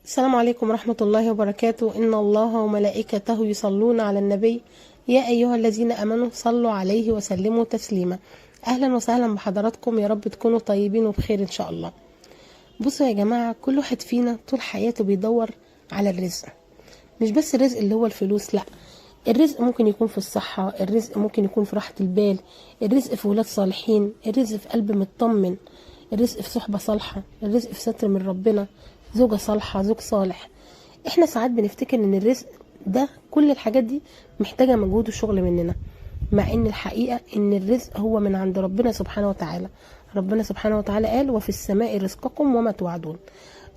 السلام عليكم ورحمة الله وبركاته. إن الله وملائكته يصلون على النبي يا أيها الذين آمنوا صلوا عليه وسلموا تسليما. أهلا وسهلا بحضراتكم، يا رب تكونوا طيبين وبخير إن شاء الله. بصوا يا جماعة، كل واحد فينا طول حياته بيدور على الرزق، مش بس الرزق اللي هو الفلوس، لأ، الرزق ممكن يكون في الصحة، الرزق ممكن يكون في راحة البال، الرزق في ولاد صالحين، الرزق في قلب مطمن، الرزق في صحبة صالحة، الرزق في ستر من ربنا، زوجة صالحة، زوج صالح. احنا ساعات بنفتكر ان الرزق ده، كل الحاجات دي محتاجة مجهود وشغل مننا، مع ان الحقيقة ان الرزق هو من عند ربنا سبحانه وتعالى. ربنا سبحانه وتعالى قال: وفي السماء رزقكم وما توعدون.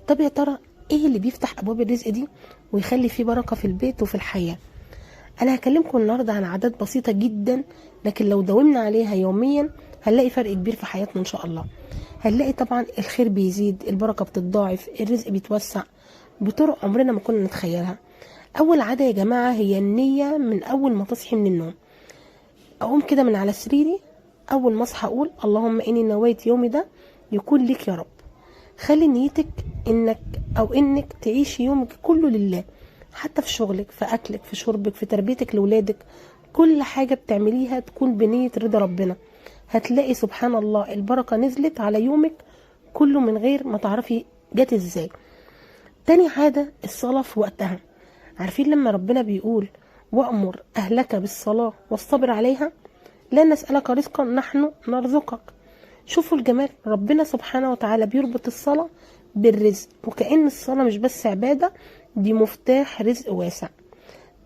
طب يا ترى ايه اللي بيفتح ابواب الرزق دي ويخلي فيه بركة في البيت وفي الحياة؟ انا هكلمكم النهاردة عن عادات بسيطة جدا، لكن لو داومنا عليها يوميا هنلاقي فرق كبير في حياتنا ان شاء الله. هنلاقي طبعا الخير بيزيد، البركة بتتضاعف، الرزق بيتوسع بطرق عمرنا ما كنا نتخيلها. اول عادة يا جماعة هي النية. من اول ما تصحي من النوم، اقوم كده من على سريري، اول ما اصحى اقول: اللهم اني نويت يومي ده يكون ليك يا رب. خلي نيتك انك تعيشي يومك كله لله، حتى في شغلك، في اكلك، في شربك، في تربيتك لاولادك. كل حاجة بتعمليها تكون بنية رضا ربنا. هتلاقي سبحان الله البركة نزلت على يومك كله من غير ما تعرفي جت ازاي. تاني عادة الصلاة في وقتها. عارفين لما ربنا بيقول: وأمر أهلك بالصلاة واصطبر عليها، لا نسألك رزقا نحن نرزقك. شوفوا الجمال، ربنا سبحانه وتعالى بيربط الصلاة بالرزق، وكأن الصلاة مش بس عبادة، دي مفتاح رزق واسع.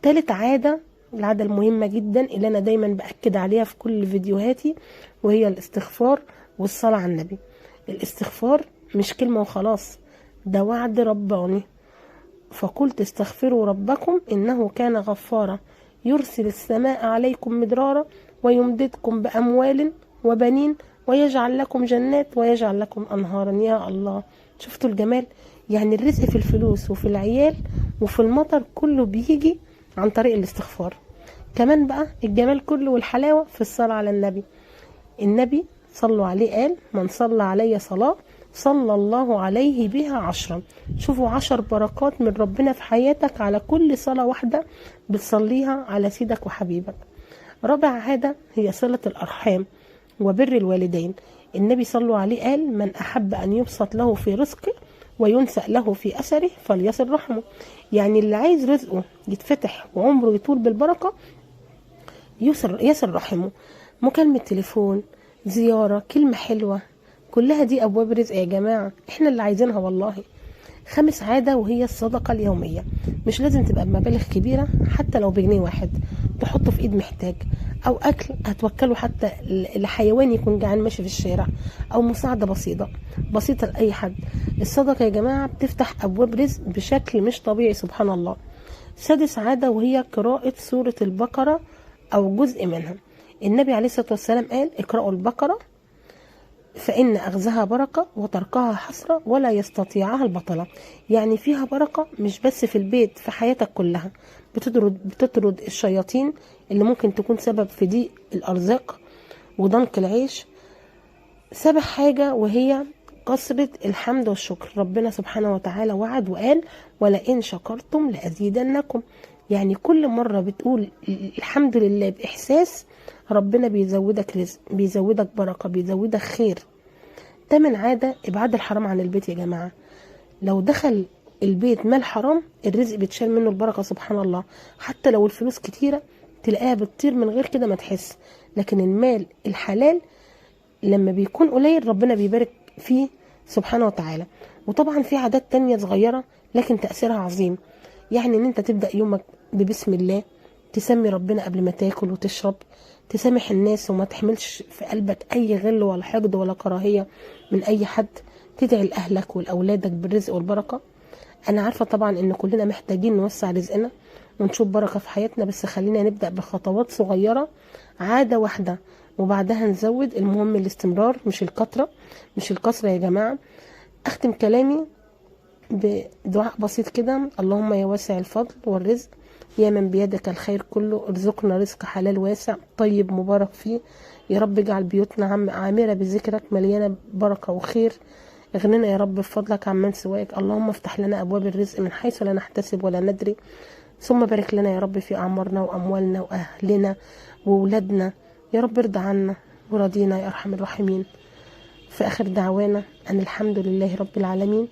تالت عادة، العادة المهمة جدا اللي أنا دايما بأكد عليها في كل فيديوهاتي، وهي الاستغفار والصلاة على النبي. الاستغفار مش كلمة وخلاص، ده وعد رباني. فقلت: استغفروا ربكم إنه كان غفارا يرسل السماء عليكم مدرارا ويمددكم بأموال وبنين ويجعل لكم جنات ويجعل لكم أنهارا. يا الله، شفتوا الجمال؟ يعني الرزق في الفلوس وفي العيال وفي المطر كله بيجي عن طريق الاستغفار. كمان بقى الجمال كله والحلاوة في الصلاة على النبي. النبي صلوا عليه قال: من صلى علي صلاة صلى الله عليه بها 10. شوفوا 10 بركات من ربنا في حياتك على كل صلاة واحدة بتصليها على سيدك وحبيبك. رابع عادة هي صلة الأرحام وبر الوالدين. النبي صلوا عليه قال: من أحب أن يبسط له في رزقه وينسأ له في أثره فليصل رحمه. يعني اللي عايز رزقه يتفتح وعمره يطول بالبركة يصل رحمه. مكالمة تليفون، زيارة، كلمة حلوة، كلها دي أبواب رزق يا جماعة، احنا اللي عايزينها والله. خامس عادة وهي الصدقة اليومية. مش لازم تبقى بمبالغ كبيرة، حتى لو بجنيه واحد تحطه في ايد محتاج، او اكل هتوكله حتى لحيوان يكون جعان ماشي في الشارع، او مساعدة بسيطة لأي حد. الصدقة يا جماعة بتفتح أبواب رزق بشكل مش طبيعي سبحان الله. سادس عادة وهي قراءة سورة البقرة أو جزء منها. النبي عليه الصلاة والسلام قال: اقرأوا البقرة فإن أخذها بركة وتركها حسرة ولا يستطيعها البطلة. يعني فيها بركة مش بس في البيت، في حياتك كلها. بتطرد الشياطين اللي ممكن تكون سبب في ضيق الأرزاق وضنك العيش. سابع حاجة وهي كثرة الحمد والشكر. ربنا سبحانه وتعالى وعد وقال: ولئن شكرتم لأزيدنكم. يعني كل مرة بتقول الحمد لله بإحساس، ربنا بيزودك رزق، بيزودك بركة، بيزودك خير. تامن عادة إبعاد الحرام عن البيت يا جماعة. لو دخل البيت مال حرام الرزق بيتشال منه البركة سبحان الله. حتى لو الفلوس كتيرة تلاقيها بتطير من غير كده ما تحس، لكن المال الحلال لما بيكون قليل ربنا بيبارك فيه سبحانه وتعالى. وطبعا في عادات تانية صغيرة لكن تأثيرها عظيم. يعني ان انت تبدأ يومك ببسم الله، تسمي ربنا قبل ما تاكل وتشرب، تسامح الناس وما تحملش في قلبك اي غل ولا حقد ولا كراهية من اي حد، تدعي لأهلك ولأولادك بالرزق والبركة. انا عارفة طبعا ان كلنا محتاجين نوسع رزقنا ونشوف بركة في حياتنا، بس خلينا نبدأ بخطوات صغيرة، عادة واحدة وبعدها نزود. المهم الاستمرار مش الكترة، مش الكسرة يا جماعة. اختم كلامي بدعاء بسيط كده: اللهم يا واسع الفضل والرزق، يا من بيدك الخير كله، ارزقنا رزق حلال واسع طيب مبارك فيه. يا رب اجعل بيوتنا عامرة بذكرك، مليانة بركة وخير. اغننا يا رب بفضلك عمن سواك. اللهم افتح لنا أبواب الرزق من حيث لا نحتسب ولا ندري. ثم بارك لنا يا رب في أعمارنا وأموالنا وأهلنا وولادنا، يا رب ارضى عنا ورضينا يا أرحم الراحمين. في آخر دعوانا أن الحمد لله رب العالمين.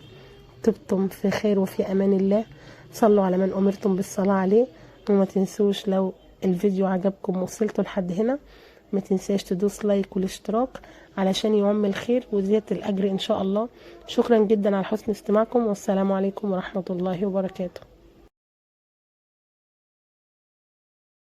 طبتم في خير وفي أمان الله. صلوا على من أمرتم بالصلاة عليه. وما تنسوش لو الفيديو عجبكم وصلتوا لحد هنا ما تنساش تدوس لايك والاشتراك علشان يعم الخير وزيادة الأجر إن شاء الله. شكرا جدا على حسن استماعكم، والسلام عليكم ورحمة الله وبركاته.